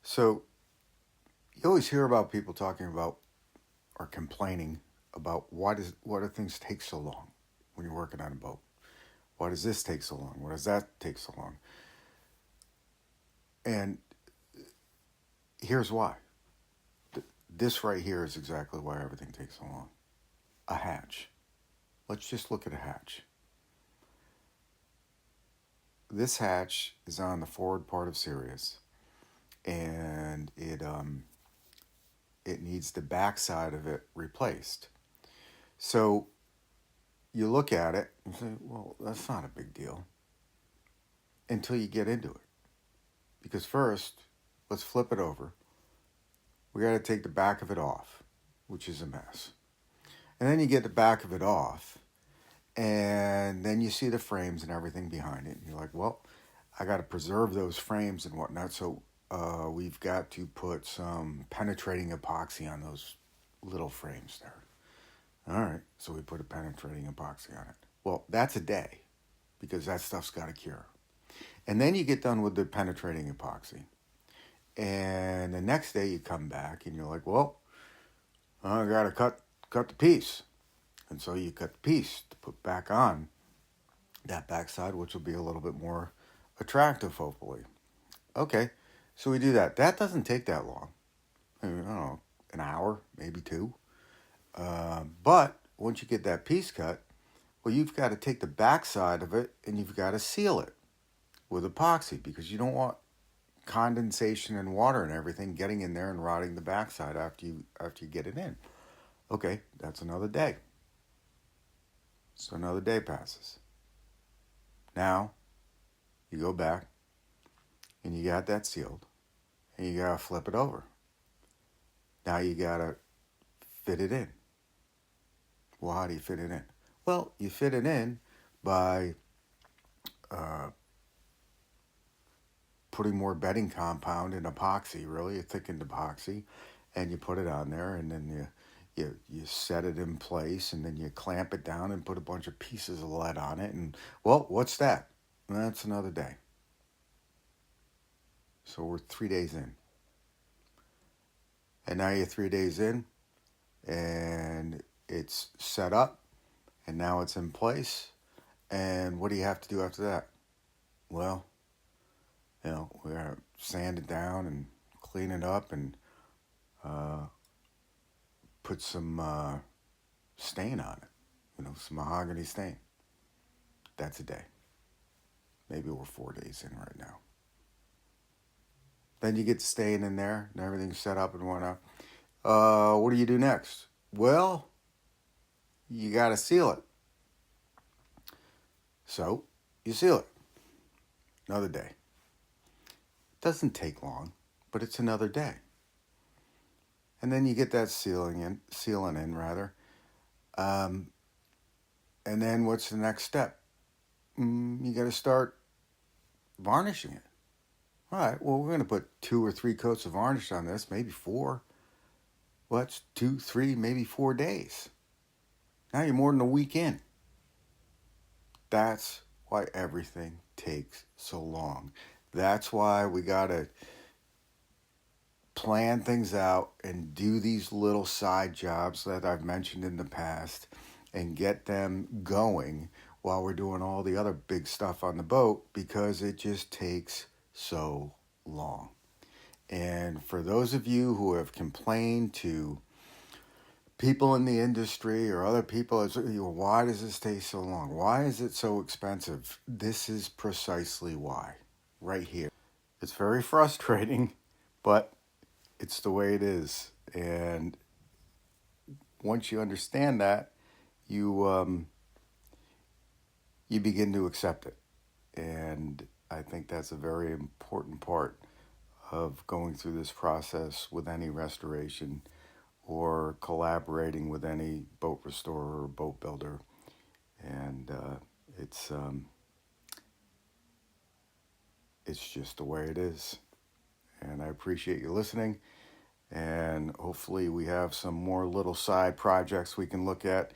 So you always hear about people talking about or complaining about why do things take so long when you're working on a boat? Why does this take so long? Why does that take so long? And here's why. This right here is exactly why everything takes so long. A hatch. Let's just look at a hatch. This hatch is on the forward part of Sirius, and it needs the backside of it replaced. So you look at it and say, well, that's not a big deal until you get into it. Because first, let's flip it over. We got to take the back of it off, which is a mess. And then you get the back of it off, and then you see the frames and everything behind it. And you're like, well, I got to preserve those frames and whatnot. So we've got to put some penetrating epoxy on those little frames there. All right, so we put a penetrating epoxy on it. Well, that's a day because that stuff's got to cure. And then you get done with the penetrating epoxy. And the next day you come back and you're like, well, I got to cut the piece. And so you cut the piece to put back on that backside, which will be a little bit more attractive, hopefully. Okay, so we do that. That doesn't take that long. I don't know, an hour, maybe two. But once you get that piece cut, well, you've got to take the backside of it and you've got to seal it with epoxy because you don't want condensation and water and everything getting in there and rotting the backside after you get it in. Okay, that's another day. So another day passes. Now you go back and you got that sealed and you gotta flip it over. Now you gotta fit it in. Well, how do you fit it in? Well, you fit it in by putting more bedding compound in epoxy, really, a thickened epoxy, and you put it on there, and then you set it in place, and then you clamp it down and put a bunch of pieces of lead on it, and, well, what's that? That's another day. So we're 3 days in. And now you're 3 days in, and it's set up, and now it's in place, and what do you have to do after that? Well, we gotta sand it down and clean it up and put some stain on it, some mahogany stain. That's a day. Maybe we're 4 days in right now. Then you get the stain in there and everything's set up and whatnot. What do you do next? Well, you gotta seal it. So you seal it. Another day. Doesn't take long, but it's another day. And then you get that sealing in. And then what's the next step? You got to start varnishing it. All right, well, we're going to put 2 or 3 coats of varnish on this, maybe 4. Well, that's 2, 3, maybe 4 days. Now you're more than a week in. That's why everything takes so long. That's why we got to plan things out and do these little side jobs that I've mentioned in the past and get them going while we're doing all the other big stuff on the boat because it just takes so long. And for those of you who have complained to people in the industry or other people, why does this take so long? Why is it so expensive? This is precisely why, right here. It's very frustrating, but it's the way it is. And once you understand that, you begin to accept it. And I think that's a very important part of going through this process with any restoration or collaborating with any boat restorer or boat builder. And it's just the way it is. And I appreciate you listening. And hopefully we have some more little side projects we can look at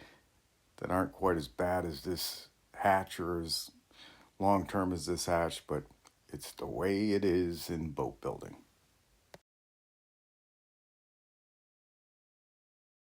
that aren't quite as bad as this hatch or as long-term as this hatch, but it's the way it is in boat building.